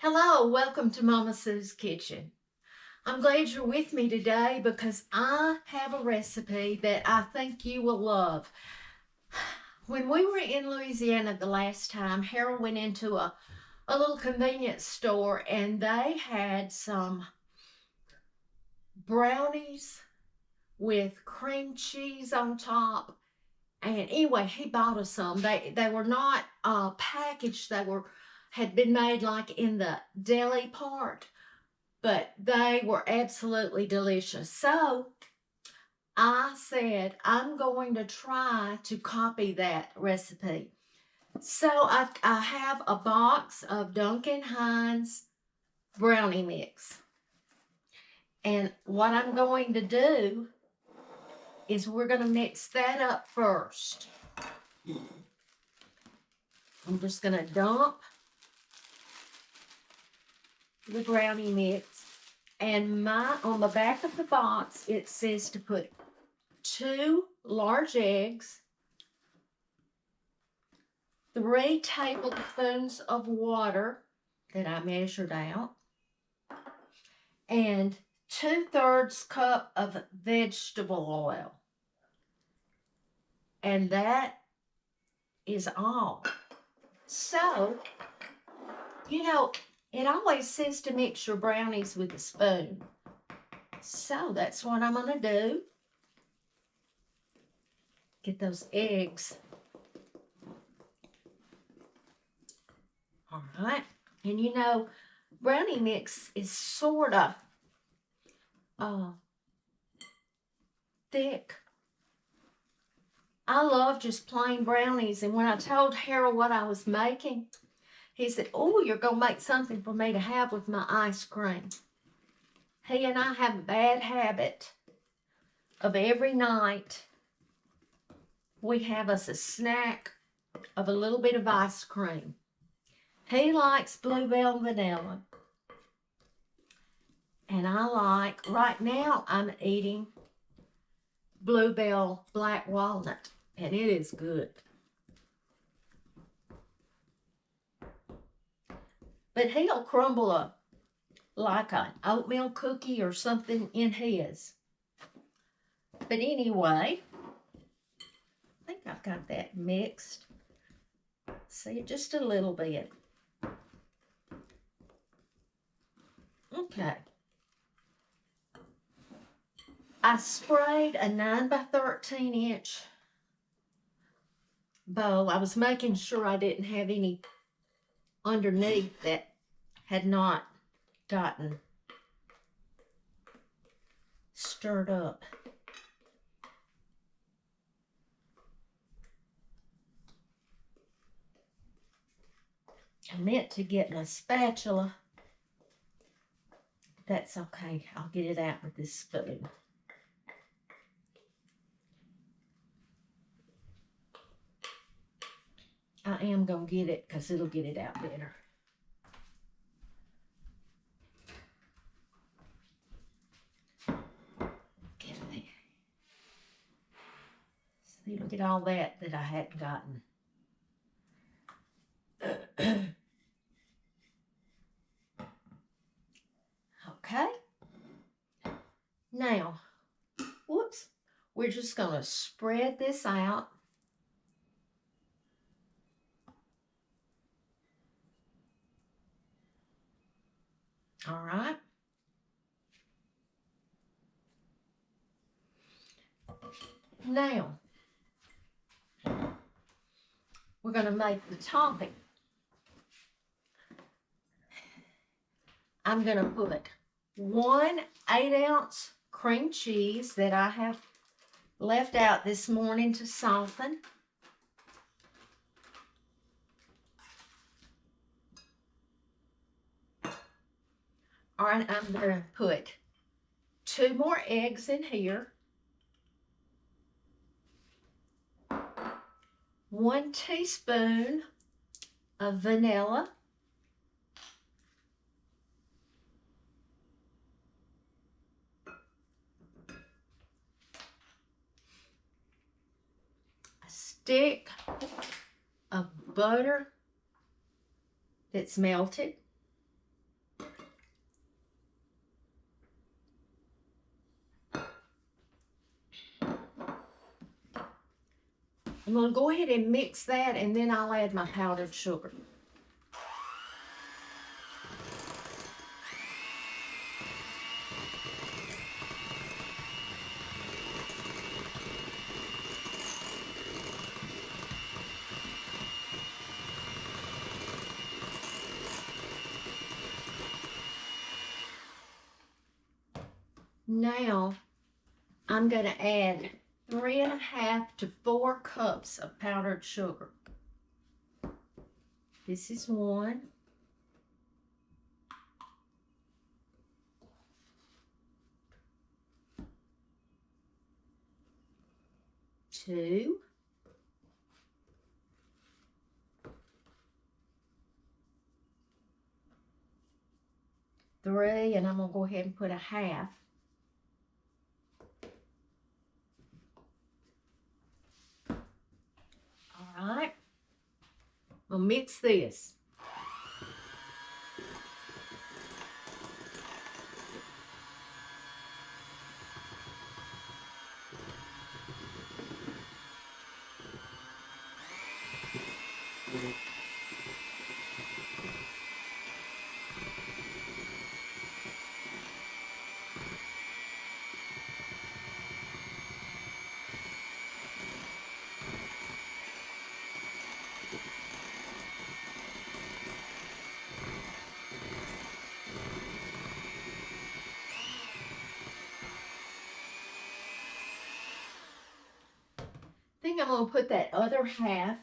Hello, welcome to Mama Sue's Kitchen. I'm glad you're with me today because I have a recipe that I think you will love. When we were in Louisiana the last time, Harold went into a little convenience store and they had some brownies with cream cheese on top. And anyway, he bought us some. They were not packaged. Had been made like in the deli part, but they were absolutely delicious. So I said, I'm going to try to copy that recipe. So I have a box of Duncan Hines brownie mix. And what I'm going to do is we're going to mix that up first. I'm just going to dump the brownie mix. And on the back of the box, it says to put 2 large eggs, 3 tablespoons of water that I measured out, and 2/3 cup of vegetable oil. And that is all. So, it always says to mix your brownies with a spoon. So that's what I'm going to do. Get those eggs. All right. And brownie mix is sort of thick. I love just plain brownies. And when I told Harold what I was making, he said, "Oh, you're going to make something for me to have with my ice cream." He and I have a bad habit of every night we have us a snack of a little bit of ice cream. He likes bluebell vanilla. And right now I'm eating bluebell black walnut. And it is good. But he'll crumble like an oatmeal cookie or something in his. But anyway, I think I've got that mixed. See, just a little bit. Okay. I sprayed a 9 by 13 inch bowl. I was making sure I didn't have any underneath that had not gotten stirred up. I meant to get my spatula. That's okay. I'll get it out with this spoon. I am going to get it because it'll get it out better. See, look at all that I hadn't gotten. Okay. Now, whoops, we're just going to spread this out. All right. Now, we're going to make the topping. I'm going to put 1 8-ounce cream cheese that I have left out this morning to soften. All right, I'm going to put 2 more eggs in here. 1 teaspoon of vanilla. A stick of butter that's melted. I'm going to go ahead and mix that, and then I'll add my powdered sugar. Now, I'm going to add 3.5 to 4 cups of powdered sugar. This is 1. 2. 3, and I'm going to go ahead and put 1/2. All right. We'll mix this. I think I'm going to put that other 1/2.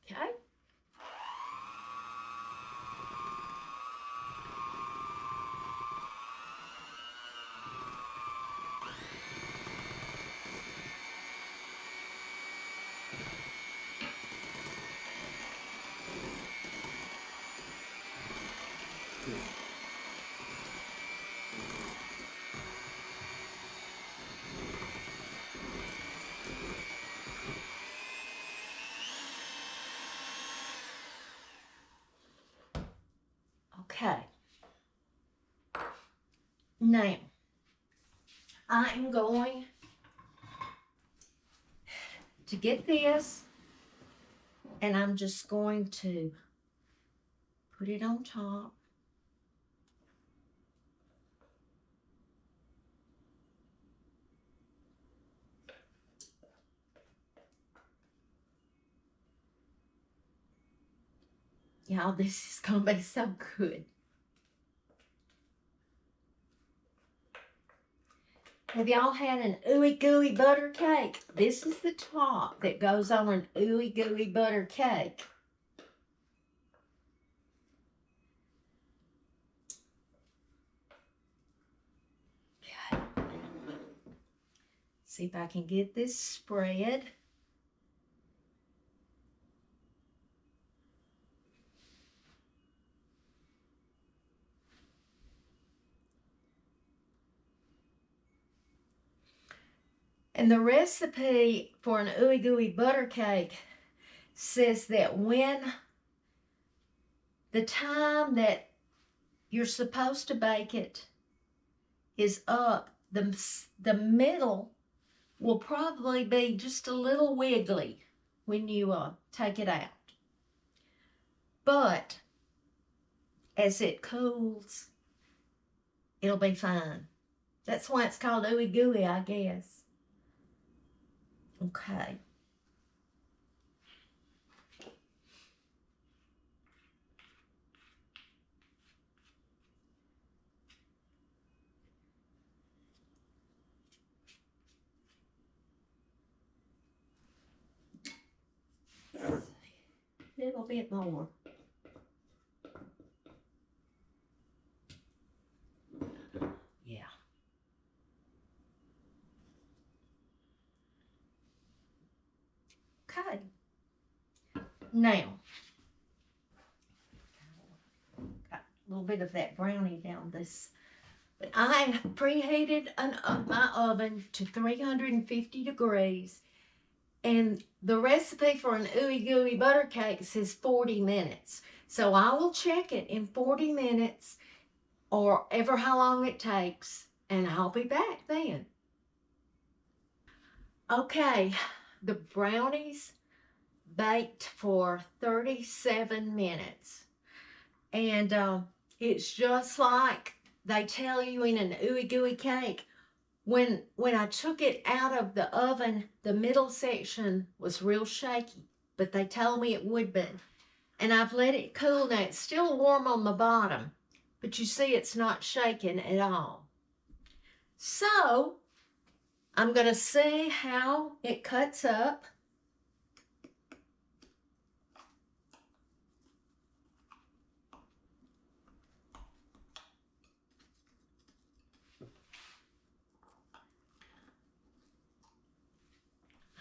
Okay. Okay. Now, I am going to get this, and I'm just going to put it on top. Y'all, this is going to be so good. Have y'all had an Ooey Gooey butter cake? This is the top that goes on an Ooey Gooey butter cake. Okay. See if I can get this spread. And the recipe for an Ooey Gooey butter cake says that when the time that you're supposed to bake it is up, the middle will probably be just a little wiggly when you take it out. But as it cools, it'll be fine. That's why it's called Ooey Gooey, I guess. Okay. A little bit more. Yeah. Okay. Now, got a little bit of that brownie down this. But I have preheated my oven to 350 degrees, And the recipe for an ooey gooey butter cake says 40 minutes. So I will check it in 40 minutes or ever how long it takes, and I'll be back then. Okay, the brownies baked for 37 minutes. And it's just like they tell you in an ooey gooey cake. When I took it out of the oven, the middle section was real shaky, but they told me it would be. And I've let it cool now. It's still warm on the bottom, but you see it's not shaking at all. So I'm going to see how it cuts up.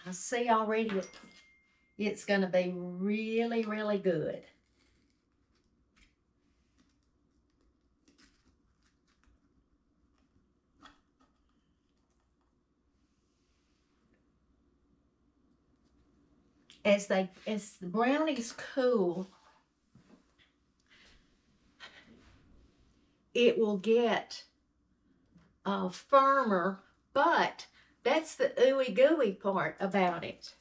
I see already it's going to be really, really good. As the brownies cool, it will get firmer, but that's the ooey gooey part about it.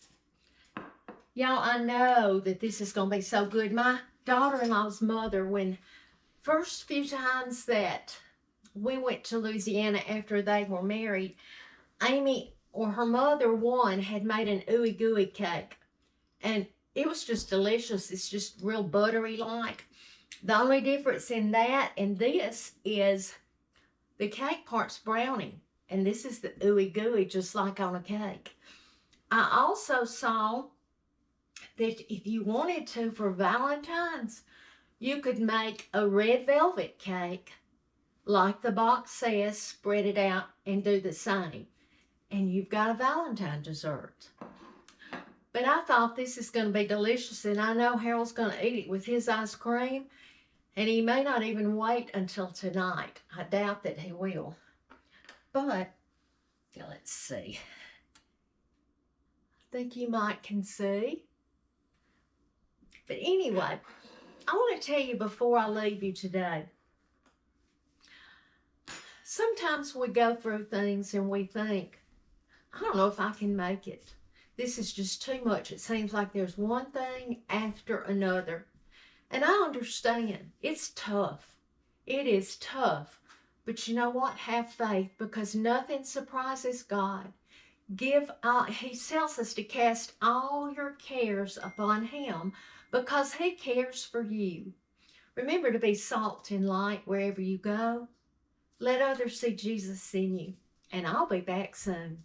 Y'all, I know that this is going to be so good. My daughter-in-law's mother, when first few times that we went to Louisiana after they were married, Amy or her mother, one, had made an ooey gooey cake. And it was just delicious. It's just real buttery like. The only difference in that and this is the cake part's brownie. And this is the ooey gooey, just like on a cake. I also saw that if you wanted to for Valentine's, you could make a red velvet cake like the box says, spread it out and do the same. And you've got a Valentine dessert. But I thought this is going to be delicious, and I know Harold's going to eat it with his ice cream, and he may not even wait until tonight. I doubt that he will. But let's see. I think you might can see. But anyway, I want to tell you before I leave you today. Sometimes we go through things and we think, I don't know if I can make it. This is just too much. It seems like there's one thing after another. And I understand. It's tough. It is tough. But you know what? Have faith, because nothing surprises God. He tells us to cast all your cares upon him because he cares for you. Remember to be salt and light wherever you go. Let others see Jesus in you. And I'll be back soon.